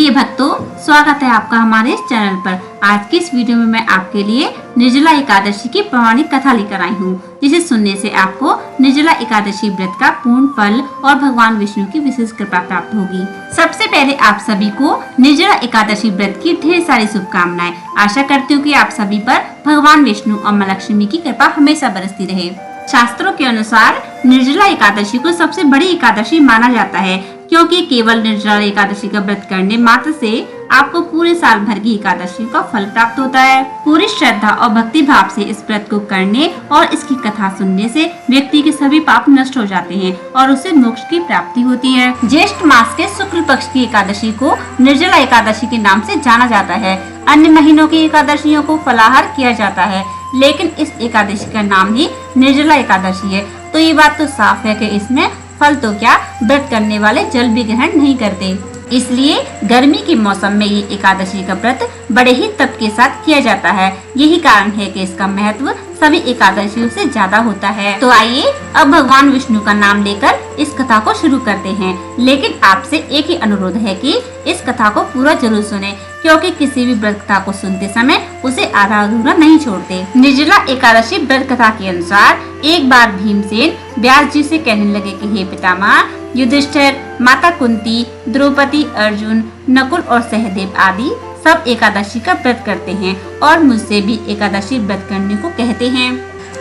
प्रिय भक्तों, स्वागत है आपका हमारे इस चैनल पर। आज की इस वीडियो में मैं आपके लिए निर्जला एकादशी की पौराणिक कथा लेकर आई हूँ, जिसे सुनने से आपको निर्जला एकादशी व्रत का पूर्ण फल और भगवान विष्णु की विशेष कृपा प्राप्त होगी। सबसे पहले आप सभी को निर्जला एकादशी व्रत की ढेर सारी शुभकामनाएं। आशा करती हूँ कि आप सभी पर भगवान विष्णु और माँ लक्ष्मी की कृपा हमेशा बरसती रहे। शास्त्रों के अनुसार निर्जला एकादशी को सबसे बड़ी एकादशी माना जाता है, क्योंकि केवल निर्जला एकादशी का व्रत करने मात्र से आपको पूरे साल भर की एकादशी का फल प्राप्त होता है। पूरी श्रद्धा और भक्ति भाव से इस व्रत को करने और इसकी कथा सुनने से व्यक्ति के सभी पाप नष्ट हो जाते हैं और उसे मोक्ष की प्राप्ति होती है। ज्येष्ठ मास के शुक्ल पक्ष की एकादशी को निर्जला एकादशी के नाम से जाना जाता है। अन्य महीनों की एकादशियों को फलाहार किया जाता है, लेकिन इस एकादशी का नाम ही निर्जला एकादशी है। तो ये बात तो साफ है कि इसमें फल तो क्या, व्रत करने वाले जल भी ग्रहण नहीं करते। इसलिए गर्मी के मौसम में ये एकादशी का व्रत बड़े ही तप के साथ किया जाता है। यही कारण है कि इसका महत्व सभी एकादशियों से ज्यादा होता है। तो आइए अब भगवान विष्णु का नाम लेकर इस कथा को शुरू करते हैं। लेकिन आपसे एक ही अनुरोध है कि इस कथा को पूरा जरूर सुने, क्योंकि किसी भी व्रत कथा को सुनते समय उसे आधा अधूरा नहीं छोड़ते। निर्जला एकादशी व्रत कथा के अनुसार एक बार भीमसेन व्यास जी से कहने लगे कि हे पितामह, युधिष्ठिर, माता कुंती, द्रौपदी, अर्जुन, नकुल और सहदेव आदि सब एकादशी का व्रत करते हैं और मुझसे भी एकादशी व्रत करने को कहते हैं।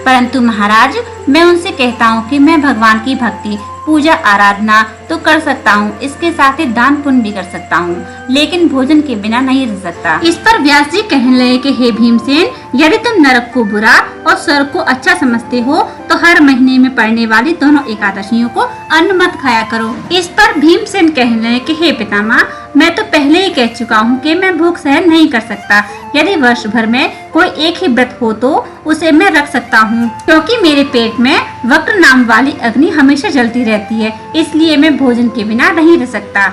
परंतु महाराज, मैं उनसे कहता हूँ कि मैं भगवान की भक्ति, पूजा, आराधना तो कर सकता हूँ, इसके साथ ही दान पुण्य भी कर सकता हूँ, लेकिन भोजन के बिना नहीं रह सकता। इस पर व्यास जी कहने लगे कि हे भीमसेन, यदि तुम नरक को बुरा और स्वर्ग को अच्छा समझते हो तो हर महीने में पड़ने वाली दोनों एकादशियों को अन्न मत खाया करो। इस पर भीमसेन कहने लगे कि हे पितामह, मैं तो पहले ही कह चुका हूँ कि मैं भूख सहन नहीं कर सकता। यदि वर्ष भर में कोई एक ही व्रत हो तो उसे मैं रख सकता हूँ, क्योंकि मेरे पेट में वक्र नाम वाली अग्नि हमेशा जलती रहती है। इसलिए मैं भोजन के बिना नहीं रह सकता,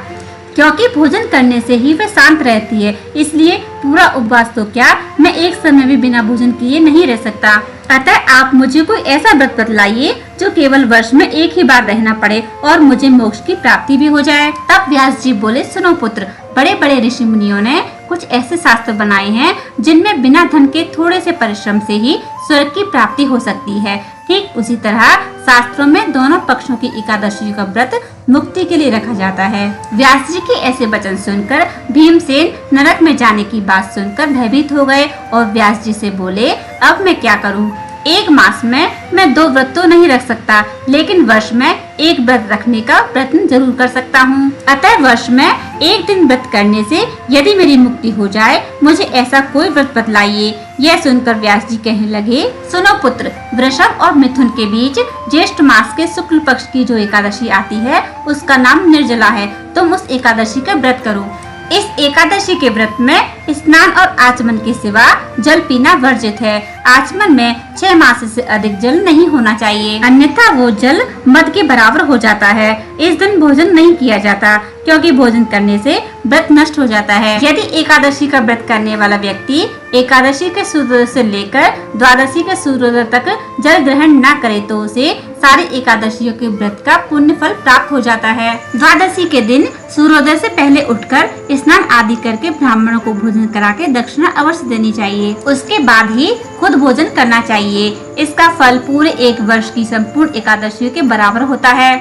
क्योंकि भोजन करने से ही वह शांत रहती है। इसलिए पूरा उपवास तो क्या, मैं एक समय भी बिना भोजन किए नहीं रह सकता। अतः आप मुझे कोई ऐसा व्रत बतलाइए जो केवल वर्ष में एक ही बार रहना पड़े और मुझे मोक्ष की प्राप्ति भी हो जाए। तब व्यास जी बोले, सुनो पुत्र, बड़े बड़े ऋषि मुनियों ने कुछ ऐसे शास्त्र बनाए हैं जिनमें बिना धन के थोड़े से परिश्रम से ही स्वर्ग की प्राप्ति हो सकती है। ठीक उसी तरह शास्त्रों में दोनों पक्षों की एकादशी का व्रत मुक्ति के लिए रखा जाता है। व्यास जी के ऐसे वचन सुनकर भीमसेन नरक में जाने की बात सुनकर भयभीत हो गए और व्यास जी से बोले, अब मैं क्या करूं? एक मास में मैं 2 व्रत तो नहीं रख सकता, लेकिन वर्ष में एक व्रत रखने का प्रयत्न जरूर कर सकता हूँ। अतः वर्ष में एक दिन व्रत करने से यदि मेरी मुक्ति हो जाए, मुझे ऐसा कोई व्रत बतलाइए। यह सुनकर व्यास जी कहने लगे, सुनो पुत्र, वृषभ और मिथुन के बीच ज्येष्ठ मास के शुक्ल पक्ष की जो एकादशी आती है उसका नाम निर्जला है। तुम उस एकादशी का व्रत करो। इस एकादशी के व्रत में स्नान और आचमन के सिवा जल पीना वर्जित है। आचमन में 6 मास से अधिक जल नहीं होना चाहिए, अन्यथा वो जल मद के बराबर हो जाता है। इस दिन भोजन नहीं किया जाता, क्योंकि भोजन करने से व्रत नष्ट हो जाता है। यदि एकादशी का व्रत करने वाला व्यक्ति एकादशी के सूर्योदय से लेकर द्वादशी के सूर्योदय तक जल ग्रहण न करे तो उसे सारी एकादशियों के व्रत का पुण्य फल प्राप्त हो जाता है। द्वादशी के दिन सूर्योदय से पहले उठकर स्नान आदि करके ब्राह्मणों को भोजन करा के दक्षिणा अवश्य देनी चाहिए। उसके बाद ही खुद भोजन करना चाहिए। इसका फल पूरे एक वर्ष की संपूर्ण एकादशियों के बराबर होता है।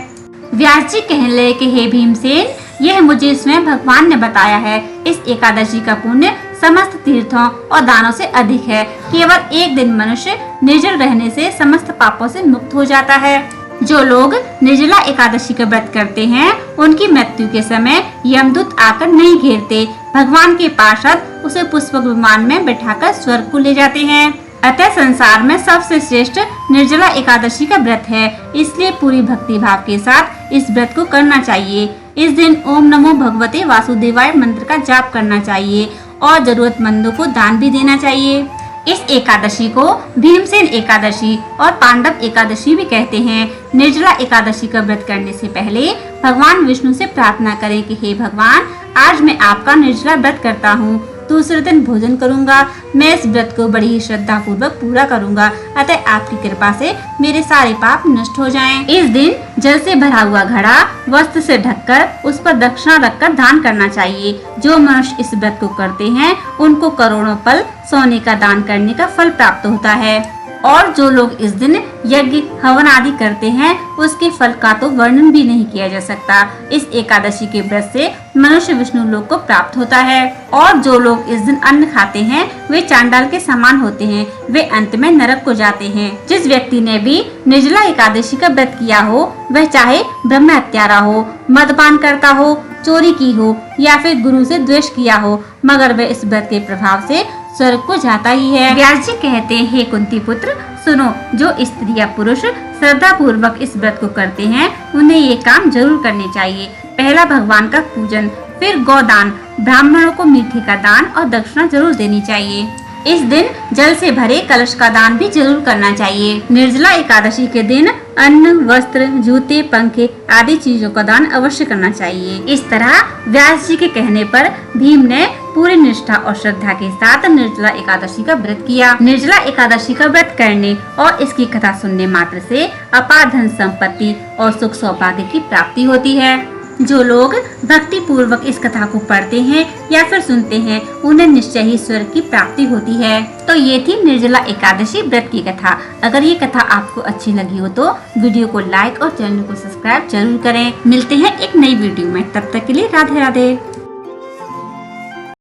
व्यास जी कहने लगे कि हे भीमसेन, यह मुझे स्वयं भगवान ने बताया है। इस एकादशी का पुण्य समस्त तीर्थों और दानों से अधिक है। केवल एक दिन मनुष्य निर्जल रहने से समस्त पापों से मुक्त हो जाता है। जो लोग निर्जला एकादशी का व्रत करते हैं, उनकी मृत्यु के समय यमदूत आकर नहीं घेरते। भगवान के पार्षद उसे पुष्पक विमान में बैठाकर स्वर्ग को ले जाते हैं। अतः संसार में सबसे श्रेष्ठ निर्जला एकादशी का व्रत है। इसलिए पूरी भक्ति भाव के साथ इस व्रत को करना चाहिए। इस दिन ओम नमो भगवते वासुदेवाय मंत्र का जाप करना चाहिए और जरूरतमंदों को दान भी देना चाहिए। इस एकादशी को भीमसेन एकादशी और पांडव एकादशी भी कहते हैं। निर्जला एकादशी का व्रत करने से पहले भगवान विष्णु से प्रार्थना करें कि हे भगवान, आज मैं आपका निर्जला व्रत करता हूँ, दूसरे दिन भोजन करूंगा। मैं इस व्रत को बड़ी ही श्रद्धा पूर्वक पूरा करूंगा, अतः आपकी कृपा से मेरे सारे पाप नष्ट हो जाएं। इस दिन जल से भरा हुआ घड़ा वस्त्र से ढककर उस पर दक्षिणा रखकर दान करना चाहिए। जो मनुष्य इस व्रत को करते हैं उनको करोड़ों पल सोने का दान करने का फल प्राप्त होता है। और जो लोग इस दिन यज्ञ हवन आदि करते हैं उसके फल का तो वर्णन भी नहीं किया जा सकता। इस एकादशी के व्रत से मनुष्य विष्णु लोक को प्राप्त होता है। और जो लोग इस दिन अन्न खाते हैं वे चांडाल के समान होते हैं, वे अंत में नरक को जाते हैं। जिस व्यक्ति ने भी निर्जला एकादशी का व्रत किया हो, वह चाहे ब्रह्म हत्यारा हो, मदपान करता हो, चोरी की हो या फिर गुरु से द्वेष किया हो, मगर वह इस व्रत के प्रभाव से स्वर्ग को जाता ही है। व्यास जी कहते हैं, हे कुंती पुत्र सुनो, जो स्त्री या पुरुष श्रद्धा पूर्वक इस व्रत को करते हैं उन्हें ये काम जरूर करने चाहिए। पहला भगवान का पूजन, फिर गौदान, ब्राह्मणों को मीठे का दान और दक्षिणा जरूर देनी चाहिए। इस दिन जल से भरे कलश का दान भी जरूर करना चाहिए। निर्जला एकादशी के दिन अन्न, वस्त्र, जूते, पंखे आदि चीजों का दान अवश्य करना चाहिए। इस तरह व्यास जी के कहने पर भीम ने पूरी निष्ठा और श्रद्धा के साथ निर्जला एकादशी का व्रत किया। निर्जला एकादशी का व्रत करने और इसकी कथा सुनने मात्र से अपार धन संपत्ति और सुख सौभाग्य की प्राप्ति होती है। जो लोग भक्ति पूर्वक इस कथा को पढ़ते हैं या फिर सुनते हैं उन्हें निश्चय ही स्वर्ग की प्राप्ति होती है। तो ये थी निर्जला एकादशी व्रत की कथा। अगर ये कथा आपको अच्छी लगी हो तो वीडियो को लाइक और चैनल को सब्सक्राइब जरूर करें। मिलते हैं एक नई वीडियो में, तब तक के लिए राधे राधे।